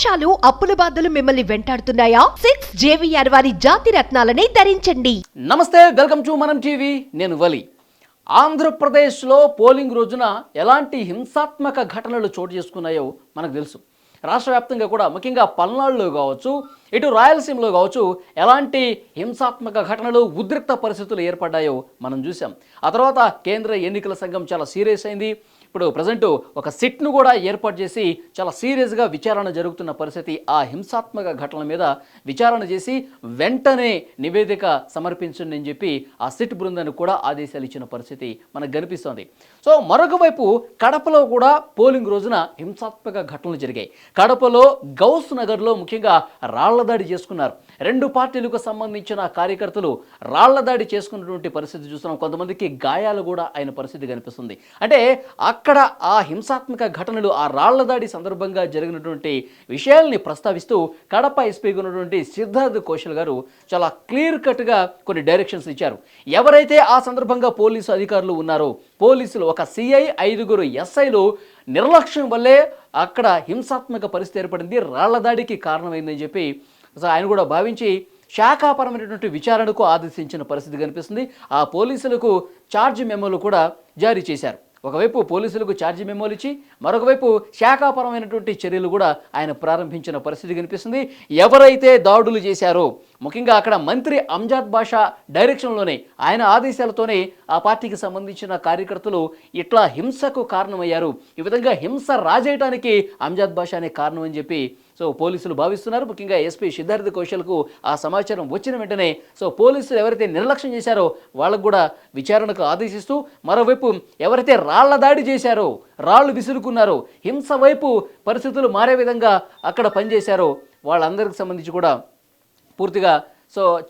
మోసాలు అప్పుల బాధలు మిమ్మల్ని వెంటాడుతున్నాయా? 6 JVR వారి జాతి రత్నాలని ధరించండి. నమస్తే, వెల్కమ్ టు మనం టీవీ. నేను వలి. ఆంధ్రప్రదేశ్లో పోలింగ్ రోజున ఎలాంటి హింసాత్మక ఘటనలు చోటు చేసుకున్నాయో మనకు తెలుసు. రాష్ట్ర వ్యాప్తంగా కూడా ముఖ్యంగా పల్నాడులో కావచ్చు, ఇటు రాయలసీమలో కావచ్చు, ఎలాంటి హింసాత్మక ఘటనలు, ఉద్రిక్త పరిస్థితులు ఏర్పడ్డాయో మనం చూసాం. ఆ తర్వాత కేంద్ర ఎన్నికల సంఘం చాలా సీరియస్ అయింది. ఇప్పుడు ప్రజెంట్ ఒక సిట్ను కూడా ఏర్పాటు చేసి చాలా సీరియస్గా విచారణ జరుగుతున్న పరిస్థితి. ఆ హింసాత్మక ఘటనల మీద విచారణ చేసి వెంటనే నివేదిక సమర్పించండి అని చెప్పి ఆ సిట్ బృందానికి కూడా ఆదేశాలు ఇచ్చిన పరిస్థితి మనకు కనిపిస్తోంది. సో మరొక వైపు కడపలో కూడా పోలింగ్ రోజున హింసాత్మక ఘటనలు జరిగాయి. కడపలో గౌస్ నగర్లో ముఖ్యంగా రాళ్లదాడి చేసుకున్నారు. రెండు పార్టీలకు సంబంధించిన కార్యకర్తలు రాళ్లదాడి చేసుకున్నటువంటి పరిస్థితి చూస్తున్నాం. కొంతమందికి గాయాలు కూడా అయిన పరిస్థితి కనిపిస్తుంది. అంటే అక్కడ ఆ హింసాత్మక ఘటనలు, ఆ రాళ్లదాడి సందర్భంగా జరిగినటువంటి విషయాల్ని ప్రస్తావిస్తూ కడప ఎస్పీగా ఉన్నటువంటి సిద్ధార్థ్ కౌశల్ గారు చాలా క్లియర్ కట్గా కొన్ని డైరెక్షన్స్ ఇచ్చారు. ఎవరైతే ఆ సందర్భంగా పోలీసు అధికారులు ఉన్నారో, పోలీసులు ఒక సిఐ, 5 ఎస్ఐలు నిర్లక్ష్యం వల్లే అక్కడ హింసాత్మక పరిస్థితి ఏర్పడింది, రాళ్లదాడికి కారణమైందని చెప్పి ఆయన కూడా భావించి శాఖాపరమైనటువంటి విచారణకు ఆదేశించిన పరిస్థితి కనిపిస్తుంది. ఆ పోలీసులకు ఛార్జ్ మెమోలు కూడా జారీ చేశారు. ఒకవైపు పోలీసులకు ఛార్జీ మెమోలు ఇచ్చి, మరొకవైపు శాఖాపరమైనటువంటి చర్యలు కూడా ఆయన ప్రారంభించిన పరిస్థితి కనిపిస్తుంది. ఎవరైతే దాడులు చేశారో, ముఖ్యంగా అక్కడ మంత్రి అంజాద్ బాషా డైరెక్షన్లోనే, ఆయన ఆదేశాలతోనే ఆ పార్టీకి సంబంధించిన కార్యకర్తలు ఇట్లా హింసకు కారణమయ్యారు. ఈ విధంగా హింస రాజేయటానికి అంజాద్ బాషా అనే కారణం అని చెప్పి పోలీసులు భావిస్తున్నారు. ముఖ్యంగా ఎస్పీ సిద్ధార్థ్ కౌశల్కు ఆ సమాచారం వచ్చిన వెంటనే పోలీసులు ఎవరైతే నిర్లక్ష్యం చేశారో వాళ్ళకు కూడా విచారణకు ఆదేశిస్తూ, మరోవైపు ఎవరైతే రాళ్ల దాడి చేశారో, రాళ్లు విసురుకున్నారో, హింస వైపు పరిస్థితులు మారే విధంగా అక్కడ పనిచేశారో వాళ్ళందరికి సంబంధించి కూడా పూర్తిగా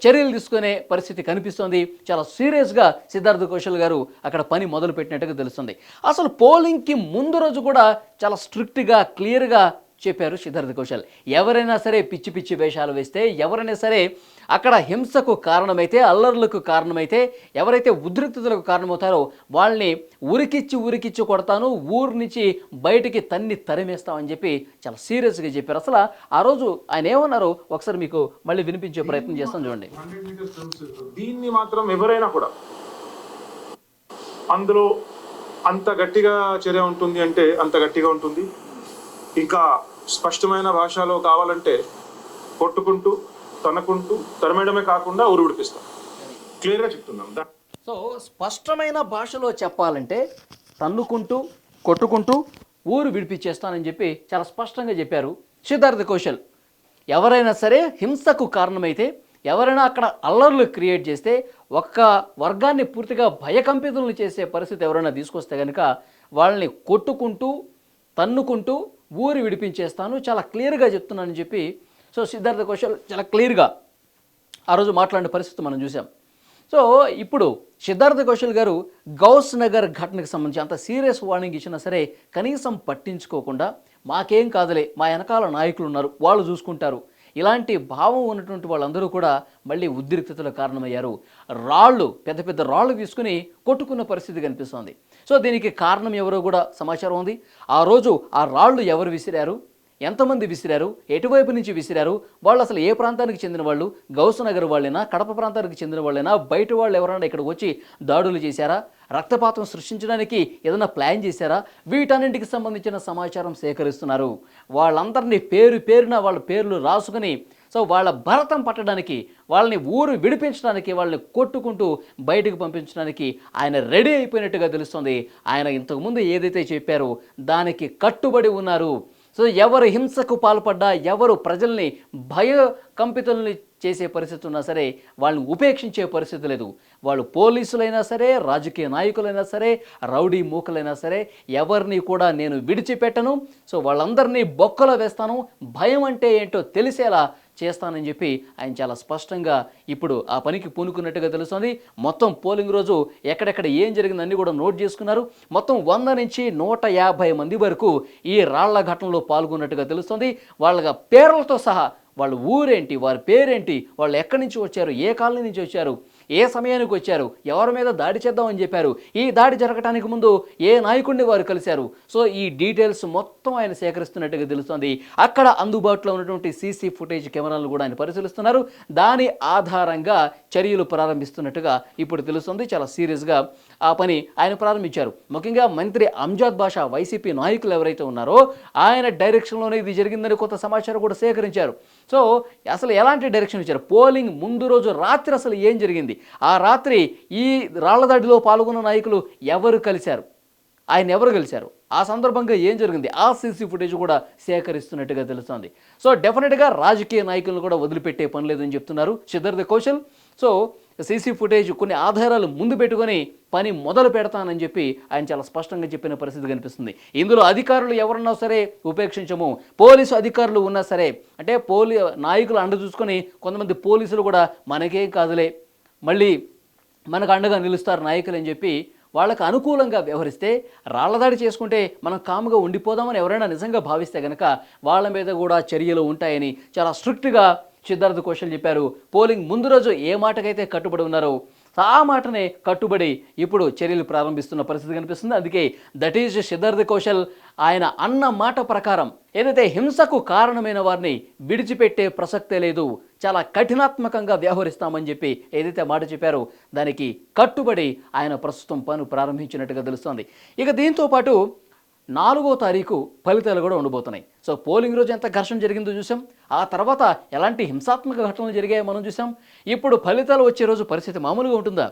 చర్యలు తీసుకునే పరిస్థితి కనిపిస్తోంది. చాలా సీరియస్గా సిద్ధార్థ్ కౌశల్ గారు అక్కడ పని మొదలు పెట్టినట్టుగా తెలుస్తుంది. అసలు పోలింగ్కి ముందు రోజు కూడా చాలా స్ట్రిక్ట్గా, క్లియర్గా చెప్పారు సిద్ధార్థ్ కౌశల్. ఎవరైనా సరే పిచ్చి పిచ్చి వేషాలు వేస్తే, ఎవరైనా సరే అక్కడ హింసకు కారణమైతే, అల్లర్లకు కారణమైతే, ఎవరైతే ఉద్రిక్తతలకు కారణమవుతారో వాళ్ళని ఉరికిచ్చి కొడతాను, ఊరు నుంచి బయటికి తరిమేస్తామని చెప్పి చాలా సీరియస్గా చెప్పారు. అసలు ఆ రోజు ఆయన ఏమన్నారో ఒకసారి మీకు మళ్ళీ వినిపించే ప్రయత్నం చేస్తాం, చూడండి. దీన్ని మాత్రం ఎవరైనా కూడా అందులో అంత గట్టిగా చర్య ఉంటుంది అంటే అంత గట్టిగా ఉంటుంది. ఇంకా స్పష్టమైన భాషలో కావాలంటే కొట్టుకుంటూ, తనకుంటూ, తరమేయడమే కాకుండా ఊరు విడిపిస్తాం. క్లియర్గా చెప్తున్నాం. స్పష్టమైన భాషలో చెప్పాలంటే తన్నుకుంటూ, కొట్టుకుంటూ ఊరు విడిపించేస్తానని చెప్పి చాలా స్పష్టంగా చెప్పారు సిద్ధార్థ్ కౌశల్. ఎవరైనా సరే హింసకు కారణమైతే, ఎవరైనా అక్కడ అల్లర్లు క్రియేట్ చేస్తే, ఒక్క వర్గాన్ని పూర్తిగా భయకంపితులను చేసే పరిస్థితి ఎవరైనా తీసుకొస్తే కనుక వాళ్ళని కొట్టుకుంటూ, తన్నుకుంటూ ఊరు విడిపించేస్తాను, చాలా క్లియర్గా చెప్తున్నానని చెప్పి సిద్ధార్థ్ కౌశల్ చాలా క్లియర్గా ఆ రోజు మాట్లాడిన పరిస్థితి మనం చూసాం. ఇప్పుడు సిద్ధార్థ్ కౌశల్ గారు గౌస్ నగర్ ఘటనకు సంబంధించి అంత సీరియస్ వార్నింగ్ ఇచ్చినా సరే కనీసం పట్టించుకోకుండా, మాకేం కాదులే, మా వెనకాల నాయకులు ఉన్నారు, వాళ్ళు చూసుకుంటారు, ఇలాంటి భావం ఉన్నటువంటి వాళ్ళందరూ కూడా మళ్ళీ ఉద్రిక్తతలకు కారణమయ్యారు. పెద్ద పెద్ద రాళ్ళు తీసుకుని కొట్టుకున్న పరిస్థితి కనిపిస్తోంది. దీనికి కారణం ఎవరో కూడా సమాచారం ఉంది. ఆ రోజు ఆ రాళ్ళు ఎవరు విసిరారు, ఎంతమంది విసిరారు, ఎటువైపు నుంచి విసిరారు, వాళ్ళు అసలు ఏ ప్రాంతానికి చెందిన వాళ్ళు, గౌస్ నగర్ వాళ్ళైనా, కడప ప్రాంతానికి చెందిన వాళ్ళైనా, బయట వాళ్ళు ఎవరైనా ఇక్కడికి వచ్చి దాడులు చేశారా, రక్తపాతం సృష్టించడానికి ఏదైనా ప్లాన్ చేశారా, వీటన్నింటికి సంబంధించిన సమాచారం సేకరిస్తున్నారు. వాళ్ళందరినీ పేరున వాళ్ళ పేర్లు రాసుకుని వాళ్ళ భరతం పట్టడానికి, వాళ్ళని ఊరు విడిపించడానికి, వాళ్ళని కొట్టుకుంటూ బయటకు పంపించడానికి ఆయన రెడీ అయిపోయినట్టుగా తెలుస్తుంది. ఆయన ఇంతకుముందు ఏదైతే చెప్పారో దానికి కట్టుబడి ఉన్నారు. ఎవరు హింసకు పాల్పడ్డా, ఎవరు ప్రజల్ని భయకంపితుల్ని చేసే పరిస్థితి ఉన్నా సరే వాళ్ళని ఉపేక్షించే పరిస్థితి లేదు. వాళ్ళు పోలీసులైనా సరే, రాజకీయ నాయకులైనా సరే, రౌడీ మూకలైనా సరే, ఎవరిని కూడా నేను విడిచిపెట్టను. వాళ్ళందరినీ బొక్కలో వేస్తాను, భయం అంటే ఏంటో తెలిసేలా చేస్తానని చెప్పి ఆయన చాలా స్పష్టంగా ఇప్పుడు ఆ పనికి పూనుకున్నట్టుగా తెలుస్తుంది. మొత్తం పోలింగ్ రోజు ఎక్కడెక్కడ ఏం జరిగిందని కూడా నోట్ చేసుకున్నారు. మొత్తం 100 నుంచి 150 మంది వరకు ఈ రాళ్ల ఘటనలో పాల్గొన్నట్టుగా తెలుస్తుంది. వాళ్ళ పేర్లతో సహా, వాళ్ళ ఊరేంటి, వారి పేరేంటి, వాళ్ళు ఎక్కడి నుంచి వచ్చారు, ఏ కాలనీ నుంచి వచ్చారు, ఏ సమయానికి వచ్చారు, ఎవరి మీద దాడి చేద్దామని చెప్పారు, ఈ దాడి జరగడానికి ముందు ఏ నాయకుడిని వారు కలిశారు. సో ఈ డీటెయిల్స్ మొత్తం ఆయన సేకరిస్తున్నట్టుగా తెలుస్తోంది. అక్కడ అందుబాటులో ఉన్నటువంటి సీసీ ఫుటేజ్ కెమెరాలను కూడా ఆయన పరిశీలిస్తున్నారు. దాని ఆధారంగా చర్యలు ప్రారంభిస్తున్నట్టుగా ఇప్పుడు తెలుస్తుంది. చాలా సీరియస్గా ఆ పని ఆయన ప్రారంభించారు. ముఖ్యంగా మంత్రి అంజాద్ బాషా, వైసీపీ నాయకులు ఎవరైతే ఉన్నారో ఆయన డైరెక్షన్లోనే ఇది జరిగిందని కొంత సమాచారం కూడా సేకరించారు. సో అసలు ఎలాంటి డైరెక్షన్ ఇచ్చారు, పోలింగ్ ముందు రోజు రాత్రి అసలు ఏం జరిగింది, ఆ రాత్రి ఈ రాళ్లదాడిలో పాల్గొన్న నాయకులు ఎవరు కలిశారు, ఆయన ఎవరు కలిశారు, ఆ సందర్భంగా ఏం జరిగింది, ఆ సీసీ ఫుటేజ్ కూడా సేకరిస్తున్నట్టుగా తెలుస్తోంది. సో డెఫినెట్గా రాజకీయ నాయకులను కూడా వదిలిపెట్టే పని లేదని చెప్తున్నారు Siddhartha Kaushal. So CC footage కొన్ని ఆధారాలు ముందు పెట్టుకొని పని మొదలు పెడతానని చెప్పి ఆయన చాలా స్పష్టంగా చెప్పిన పరిస్థితి కనిపిస్తుంది. ఇందులో అధికారులు ఎవరున్నా సరే ఉపేక్షించము, పోలీసు అధికారులు ఉన్నా సరే, అంటే నాయకులు అండ చూసుకొని కొంతమంది పోలీసులు కూడా మనకేం కాదులే, మళ్ళీ మనకు అండగా నిలుస్తారు నాయకులు అని చెప్పి వాళ్ళకు అనుకూలంగా వ్యవహరిస్తే, రాళ్లదాడి చేసుకుంటే మనం కాముగా ఉండిపోదామని ఎవరైనా నిజంగా భావిస్తే కనుక వాళ్ళ మీద కూడా చర్యలు ఉంటాయని చాలా స్ట్రిక్ట్గా సిద్ధార్థ కౌశల్ చెప్పారు. పోలింగ్ ముందు రోజు ఏ మాటకైతే కట్టుబడి ఉన్నారో ఆ మాటనే కట్టుబడి ఇప్పుడు చర్యలు ప్రారంభిస్తున్న పరిస్థితి కనిపిస్తుంది. అందుకే దట్ ఈజ్ సిద్ధార్థ కౌశల్. ఆయన అన్న మాట ప్రకారం ఏదైతే హింసకు కారణమైన వారిని విడిచిపెట్టే ప్రసక్తే లేదు, చాలా కఠినాత్మకంగా వ్యవహరిస్తామని చెప్పి ఏదైతే మాట చెప్పారో దానికి కట్టుబడి ఆయన ప్రస్తుతం పని ప్రారంభించినట్టుగా తెలుస్తోంది. ఇక దీంతో పాటు 4వ తారీఖు ఫలితాలు కూడా ఉండబోతున్నాయి. సో పోలింగ్ రోజు ఎంత ఘర్షణ జరిగిందో చూసాం, ఆ తర్వాత ఎలాంటి హింసాత్మక ఘటనలు జరిగాయో మనం చూసాం. ఇప్పుడు ఫలితాలు వచ్చే రోజు పరిస్థితి మామూలుగా ఉంటుందా?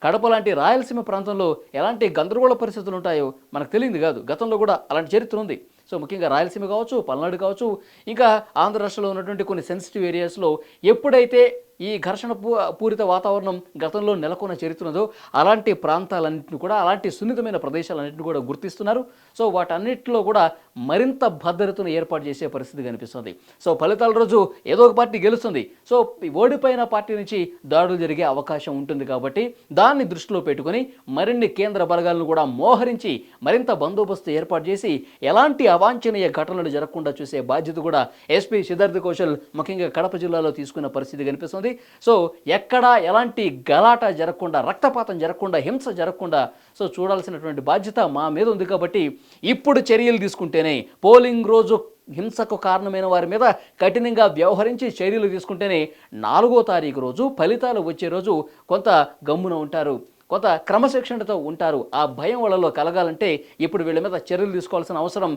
కడప లాంటి రాయలసీమ ప్రాంతంలో ఎలాంటి గందరగోళ పరిస్థితులు ఉంటాయో మనకు తెలియదు కాదు, గతంలో కూడా అలాంటి చరిత్ర ఉంది. సో ముఖ్యంగా రాయలసీమ కావచ్చు, పల్నాడు కావచ్చు, ఇంకా ఆంధ్ర రాష్ట్రంలో ఉన్నటువంటి కొన్ని సెన్సిటివ్ ఏరియాస్లో ఎప్పుడైతే ఈ ఘర్షణ పూరిత వాతావరణం గతంలో నెలకొన్న చరిత్ర ఉందో అలాంటి ప్రాంతాలన్నింటినీ కూడా, అలాంటి సున్నితమైన ప్రదేశాలన్నింటినీ కూడా గుర్తిస్తున్నారు. సో వాటన్నిటిలో కూడా మరింత భద్రతను ఏర్పాటు చేసే పరిస్థితి కనిపిస్తుంది. సో ఫలితాల రోజు ఏదో ఒక పార్టీ గెలుస్తుంది. సో ఓడిపోయిన పార్టీ నుంచి దాడులు జరిగే అవకాశం ఉంటుంది కాబట్టి దాన్ని దృష్టిలో పెట్టుకొని మరిన్ని కేంద్ర బలగాలను కూడా మోహరించి మరింత బందోబస్తు ఏర్పాటు చేసి ఎలాంటి అవాంఛనీయ ఘటనలు జరగకుండా చూసే బాధ్యత కూడా ఎస్పీ సిద్ధార్థ కౌశల్ ముఖ్యంగా కడప జిల్లాలో తీసుకున్న పరిస్థితి కనిపిస్తుంది. సో ఎక్కడా ఎలాంటి గలాట జరగకుండా, రక్తపాతం జరగకుండా, హింస జరగకుండా సో చూడాల్సినటువంటి బాధ్యత మా మీద ఉంది. కాబట్టి ఇప్పుడు చర్యలు తీసుకుంటేనే, పోలింగ్ రోజు హింసకు కారణమైన వారి మీద కఠినంగా వ్యవహరించి చర్యలు తీసుకుంటేనే 4వ తారీఖు రోజు ఫలితాలు వచ్చే రోజు కొంత గమ్మున ఉంటారు, కొంత క్రమశిక్షణతో ఉంటారు. ఆ భయం వాళ్ళలో కలగాలంటే ఇప్పుడు వీళ్ళ మీద చర్యలు తీసుకోవాల్సిన అవసరం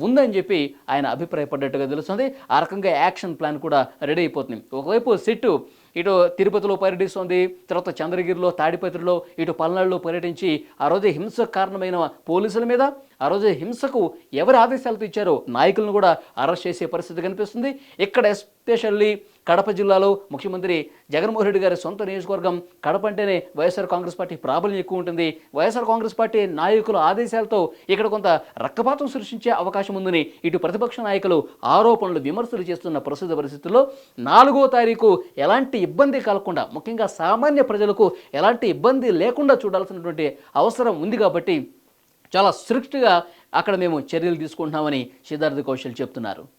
ఉందని చెప్పి ఆయన అభిప్రాయపడ్డట్టుగా తెలుస్తుంది. ఆ రకంగా యాక్షన్ ప్లాన్ కూడా రెడీ అయిపోతుంది. ఒకవైపు సిట్టు ఇటు తిరుపతిలో పర్యటిస్తోంది, తర్వాత చంద్రగిరిలో, తాడిపత్రిలో, ఇటు పల్నాడులో పర్యటించి ఆ రోజు హింసకు కారణమైన పోలీసుల మీద, ఆ రోజు హింసకు ఎవరు ఆదేశాలతో ఇచ్చారో నాయకులను కూడా అరెస్ట్ చేసే పరిస్థితి కనిపిస్తుంది. ఇక్కడ ఎస్పెషల్లీ కడప జిల్లాలో ముఖ్యమంత్రి జగన్మోహన్ రెడ్డి గారి సొంత నియోజకవర్గం కడప అంటేనే వైఎస్ఆర్ కాంగ్రెస్ పార్టీ ప్రాబల్యం ఎక్కువ ఉంటుంది. వైఎస్ఆర్ కాంగ్రెస్ పార్టీ నాయకుల ఆదేశాలతో ఇక్కడ కొంత రక్తపాతం సృష్టించే అవకాశం ఉందని ఇటు ప్రతిపక్ష నాయకులు ఆరోపణలు, విమర్శలు చేస్తున్న ప్రస్తుత పరిస్థితుల్లో 4వ తారీఖు ఎలాంటి ఇబ్బంది కలగకుండా, ముఖ్యంగా సామాన్య ప్రజలకు ఎలాంటి ఇబ్బంది లేకుండా చూడాల్సినటువంటి అవసరం ఉంది. కాబట్టి చాలా స్ట్రిక్ట్గా అక్కడ మేము చర్యలు తీసుకుంటున్నామని సిద్ధార్థ కౌశల్ చెప్తున్నారు.